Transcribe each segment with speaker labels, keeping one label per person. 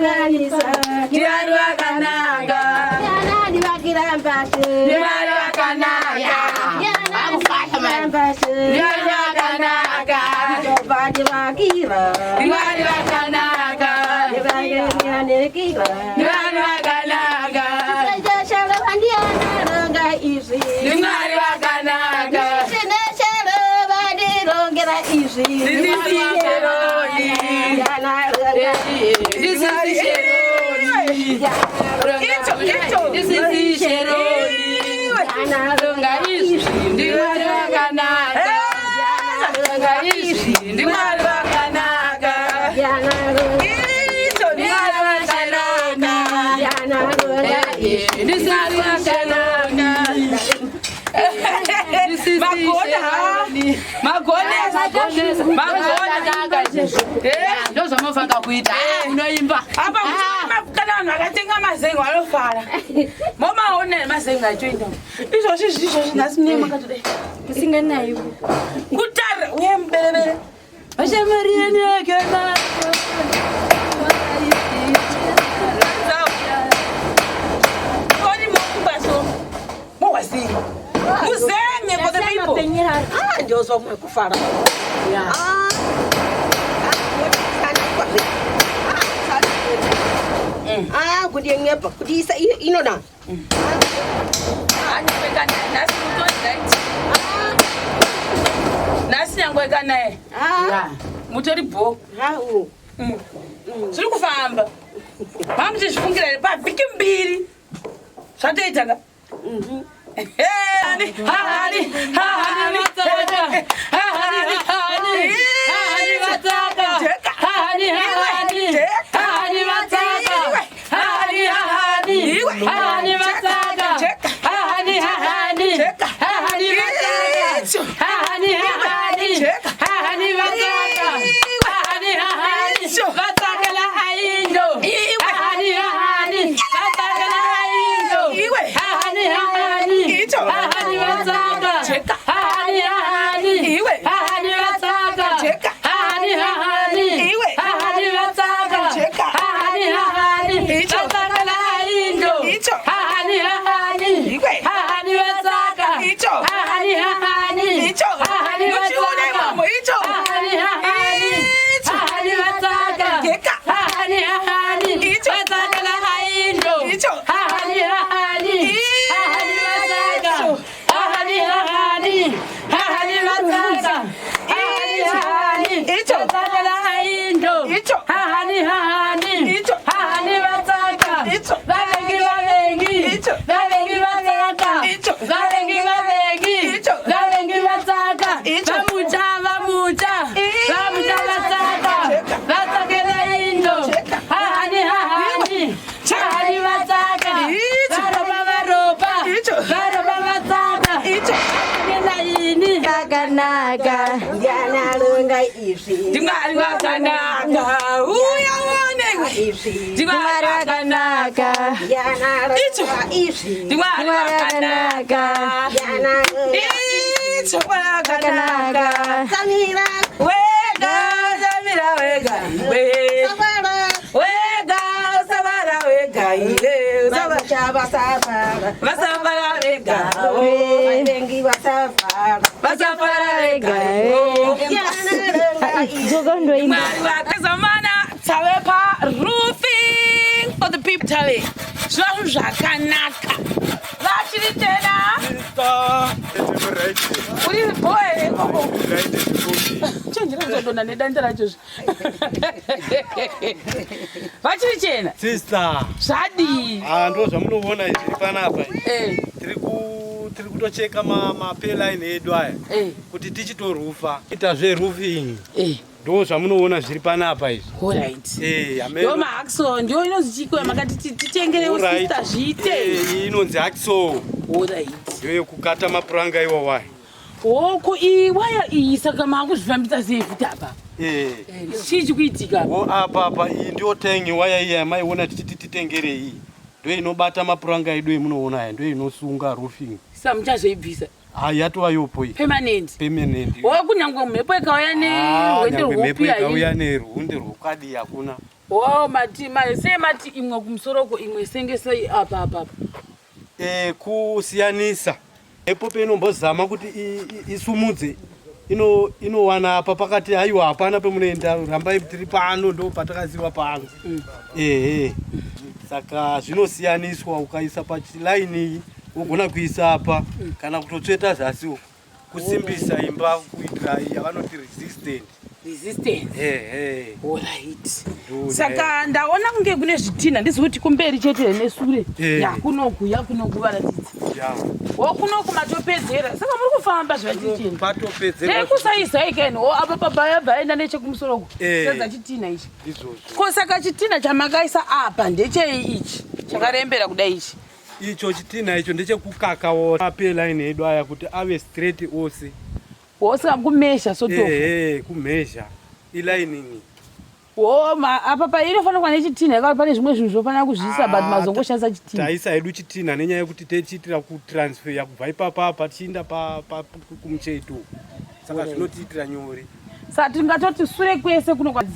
Speaker 1: Dimanisa,
Speaker 2: Diari wakanaka.
Speaker 1: Yana diwakira mpasi.
Speaker 2: Diari wakanaka.
Speaker 1: Yana mpasi.
Speaker 2: Diari wakanaka.
Speaker 1: Coba diwakira.
Speaker 2: Diari wakanaka.
Speaker 1: Diwakira nekira.
Speaker 2: Diari wakanaka.
Speaker 1: Saja shala bandiana ronga isi.
Speaker 2: Diari wakanaka.
Speaker 1: Sene shala bandi ronga isi.
Speaker 2: Diari wakanaka.
Speaker 1: Yana ronga isi.
Speaker 2: This is the Sheroni. This is the Sheroni.
Speaker 1: Yana ronga
Speaker 2: Isi, Diari wakanaka. Ronga isi, Diari wakanaka.
Speaker 1: Yana ronga
Speaker 2: Diari wakanaka.
Speaker 1: Yana ronga isi.
Speaker 2: This is the Sheroni. This is the Sheroni. Ndo zamofaka kuita unoimba
Speaker 3: Apa kana nakatenga mazengo alofara. Mama one mazengo ajoinda. Izvo nasinema katoday.
Speaker 1: Singanayo.
Speaker 3: Kutara uyembelebele.
Speaker 2: Ashamariani akana
Speaker 3: Koni mokubaso. Mowasi. Muzenge for the people. Ndio zomwe kufara.
Speaker 1: Kudia ngepa, kudisa inona.
Speaker 3: Nasi nyangweka naye. Mutori bo. Zviri kufamba. Mamuchizvifungira pa vhiki mbiri. Zvatoitaga.
Speaker 2: Hani
Speaker 1: Wakanaka, yana ronga isi.
Speaker 3: Diari wakanaka. Uyaone. Diari wakanaka.
Speaker 1: Yana ronga isi.
Speaker 3: Diari wakanaka.
Speaker 1: Yana ronga
Speaker 3: wakanaka.
Speaker 1: Samira,
Speaker 3: Wega, Samira wega. Wega, Samara wega. Ile
Speaker 1: Sabara, Sabara,
Speaker 3: Basafara wega.
Speaker 1: Bengi Basafara.
Speaker 3: Basafara wega. Zamana Tawepa roofing for the people tale. Zvanhu zvakanaka. Vachiri tena. Uri boy koko. Chenjera ndodona nedanda racho. Vachiri chena.
Speaker 4: Sister.
Speaker 3: Zvadi.
Speaker 4: Ndo zvamunoona izvi panapa. Tiri kutocheka mapeline edu aya. Kuti tichitorufa. Ita zveroofing. Ndo zvamunoona zviri panapa izvi.
Speaker 3: Alright.
Speaker 4: Ameno.
Speaker 3: Yoma Axo ndio inozikwa makati titengere sister zviite.
Speaker 4: Inonzi Axo.
Speaker 3: Alright.
Speaker 4: Ndio kukata mapuranga iwawa.
Speaker 3: Oko iwaya iyi saka makuzvifambisa sei futi apa. Chichi kuitika.
Speaker 4: Apa iyi ndio tengi waya iyi yamaiona tititengere iyi. Ndio inobata mapuranga edu emunoona aya ndio inosunga roofing.
Speaker 3: Samuchazoibvisa.
Speaker 4: Yatova yopo iyi.
Speaker 3: Permanent.
Speaker 4: Permanent.
Speaker 3: Kunyangwe mhepo ikauya nerwende rwupi
Speaker 4: mhepo ikauya nerwunde rwukadi hakuna.
Speaker 3: Wow, matima mati imwe kumsoroko imwe sengesei apa.
Speaker 4: Kusiyanisa. Epo penombozama kuti isumudze inowana apa pakati haiwa hapana pemunoenda rambai tiri pano ndo patakaziwa pano. Saka zvinosiyaniswa ukaisa pachilaini ugona kuisa apa kana kutotsveta zasi kusimbisa imba kuitira yavanoti resistant.
Speaker 3: Alright. Saka ndaona kunge kune zvitina ndizoti kumberi chete nesure yakunokuvaratidza. Wokunoku matopedzera saka muri kufamba zvatichini.
Speaker 4: Patopedzera.
Speaker 3: Kusaisa ikeni apa pabaya bhaenda nechekumusoro sedza chitina ichi. Ko saka chitina chamakaisa apa ndechei ichi chakarembera kudai ichi.
Speaker 4: Icho chitina icho ndechekukakawo paline yedu aya kuti ave straight ose.
Speaker 3: Wosa kumesha soto.
Speaker 4: Kumesha. Ilining.
Speaker 3: Apa pa inofanira kuva nechitina yakati pane zvimwe zvinhu zvofanira kuzviisa but mazongoshandisa chitina.
Speaker 4: Taisa hedu chitina nenyaya yekuti tichiitira kutransfer kubva ipapa tichienda kumucheto. Saka zvinotiitira nyore.
Speaker 3: Saka tingatoti sure kwese kunokwadza.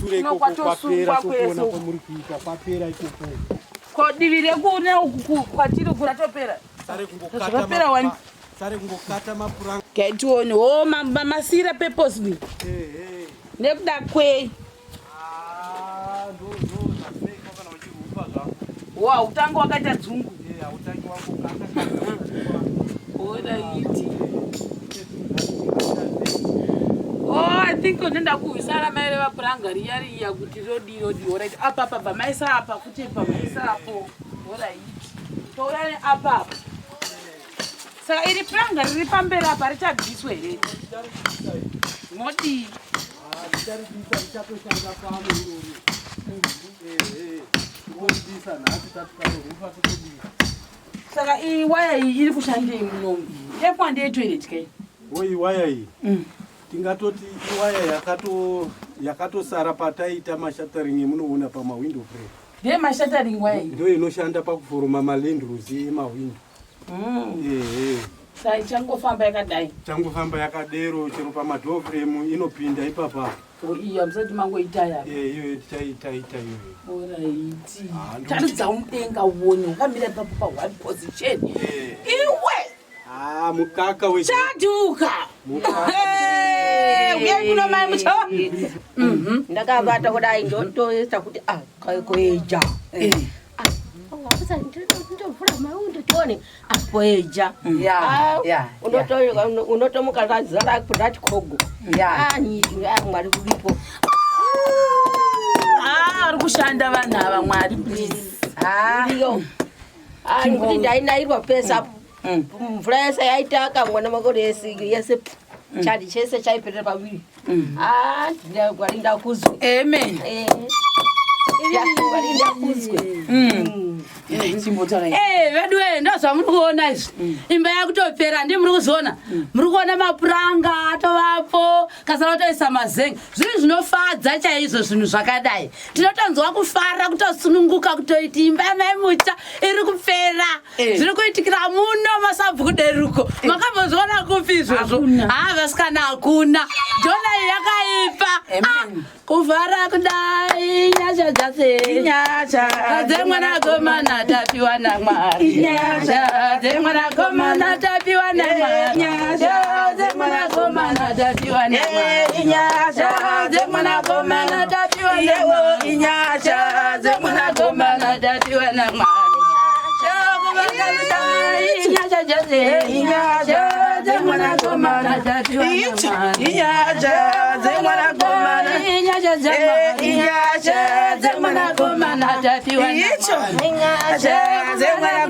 Speaker 4: Sure kwapera kuona kwamuri kuita kwapera ikoko.
Speaker 3: Ko divi rekune uku kwatiri kunatopera.
Speaker 4: Sare kungokata mapuranga.
Speaker 3: Kaitione masira purposely. Nekuda kwei. Wow, utango wakaita dzungu.
Speaker 4: Utangi wangu kaka.
Speaker 3: Alright. I think ndenda kuvisara maire vapuranga riya kuti rodi. Alright. Apa maisa apa kuti maisa apo. Alright. Tourane apa. Saka iri puranga riri pamberi apa richabviswa here. Modi. Saka iyi waya iyi iri kushandei munomu. Ndepwa ndeyetoilet kai.
Speaker 4: Waya iyi. Tingatoti iwaya yakatosara pataita mashattering emunoona pamawindow frame.
Speaker 3: Ndiye mashattering waya iyi.
Speaker 4: Ndio inoshanda pakuforoma malandrels emawindow.
Speaker 3: Saka ichangofamba yakadai.
Speaker 4: Changofamba yakadero chero pamadoor frame inopinda ipapa.
Speaker 3: Iya musati mangoitaya.
Speaker 4: Iyo tichaita iyo.
Speaker 3: Alright. Taridza mudenga uone ukamira papo pa one position. Iwe.
Speaker 4: Mukaka we.
Speaker 3: Chaduka. Uye kuno mai mucho.
Speaker 1: Ndakabata kudai ndotoita kuti koeja. Wapasa ndovhura maundo tione apoeja. Unotomuka kazara kudati khogo. Mwari kulipo.
Speaker 3: Ari kushanda vanhu ava Mwari please.
Speaker 1: Ndiyo. Ndikuti ndainairwa pesa. Mvura yese yaita akamwana makore yese chadi chese chaiperera paviri. Ndakwarinda kuzwe.
Speaker 3: Amen.
Speaker 1: Ndakwarinda kuzwe.
Speaker 2: Vedwe ndozvamuri kuona izvi. Imba yakutopera ndi muri kuzoona. Muri kuona mapuranga atovapo kasara toisa mazenga. Zvinhu zvinofadza chaizvo zvinhu zvakadai. Tinotonzwa kufara kutosununguka kutoiti imba yamai mucha iri kupera. Zviri kuitikira muno masabvu kuderuko. Makambozviona kupi izvozvo? Vasikana hakuna. Jona yakaipa. Kuvhara kudai nyasha dzase. Nyasha dzemwana gomana tapiwa naMwari. Nyasha dzemwana gomana tapiwa naMwari. Nyasha dzemwana gomana tapiwa naMwari. Nyasha dzemwana gomana tapiwa naMwari. Nyasha dzemwana gomana tapiwa naMwari. Nyasha dzase. Nyasha dzemwana gomana tapiwa naMwari. Nyasha dzemwana gomana. Nyasha dzemwana gomana tapiwa naMwari. Nyasha dzemwana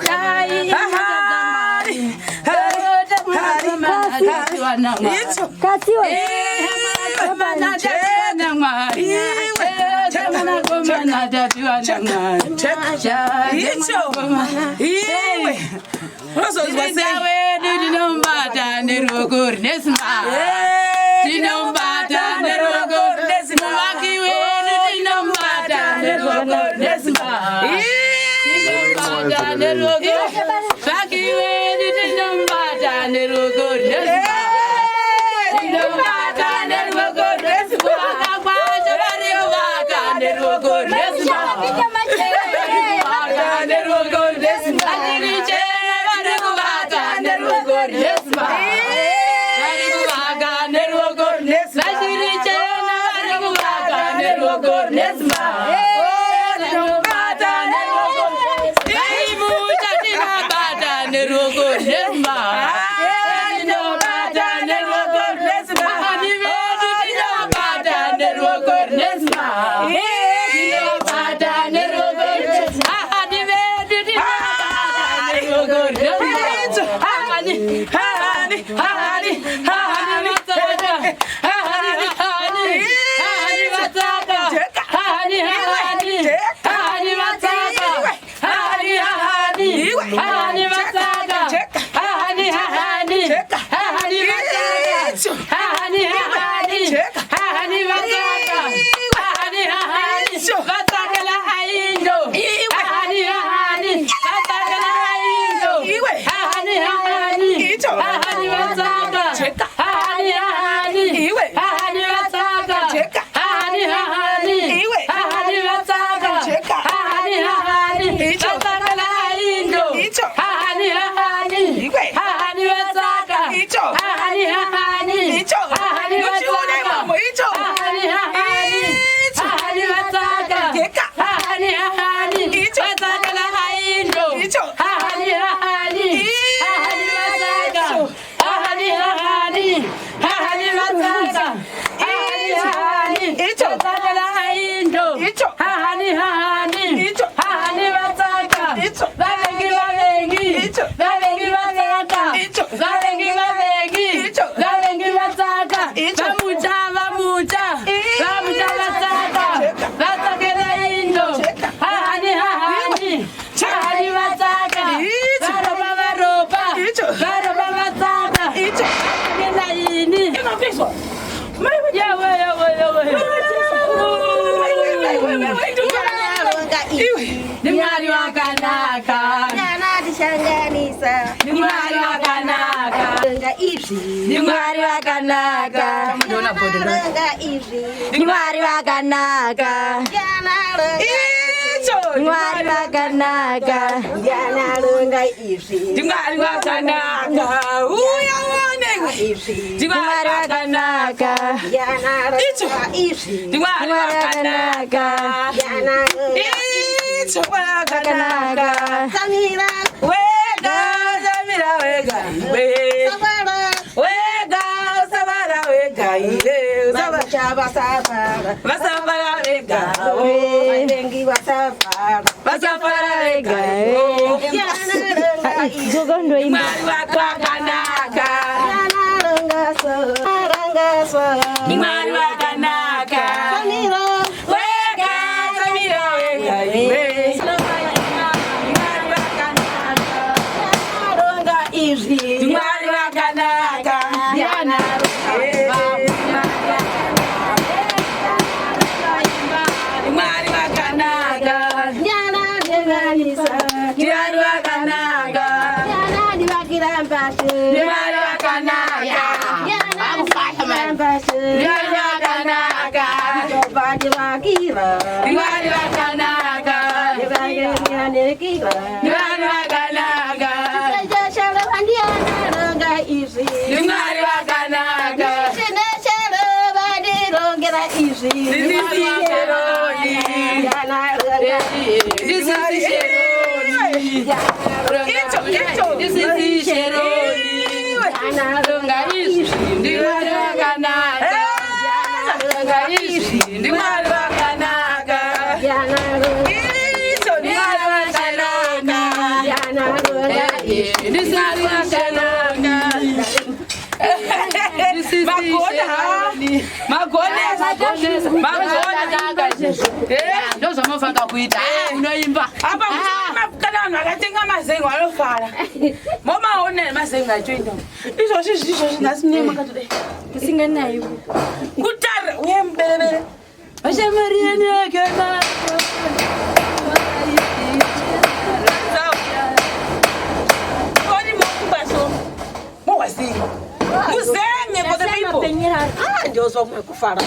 Speaker 1: Ndio somo kufara.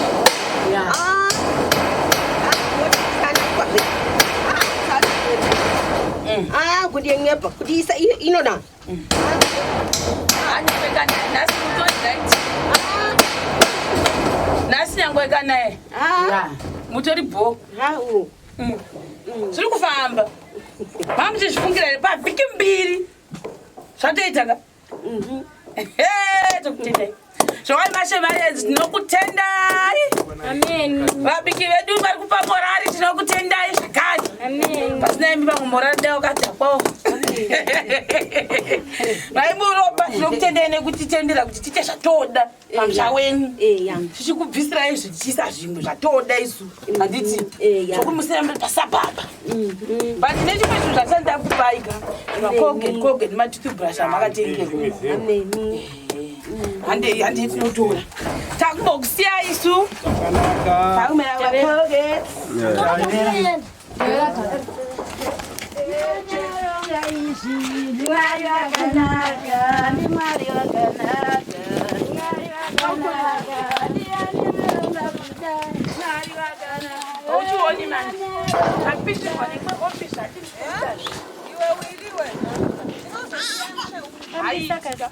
Speaker 1: kuti yenyepa kuti isa inona.
Speaker 3: Anyapeka nasi mutoti nasi yangoeka naye. Mutori bho. Zviri kufamba. Mamuchizvifungira pavhiki mbiri. Zvatoita ka? Tokutendai. Zvawai mashe vayenzi tinokutendai.
Speaker 5: Amen.
Speaker 3: Vabiki vedu vari kupa morari tinokutendai zvakare.
Speaker 5: Amen.
Speaker 3: Pasina imbi pamwe morari dai wakadzakwawo. Vaimuropa tinokutendai nekutitendera kuti tiite zvatoda pamusha wenyu. Tichikubvisirai izvi tichiisa zvimwe zvatoda isu. Handiti zvokumusira muri pasababa. But nechimwe chinhu zvachandida kupai ka macolgate matoothbrush amakatengerwa. Hande tinotora. Takumbokusiya isu. Takumera macolgate. Uchioni mani. Apisi kwa office ati. Iwe wiliwe. Hayi saka.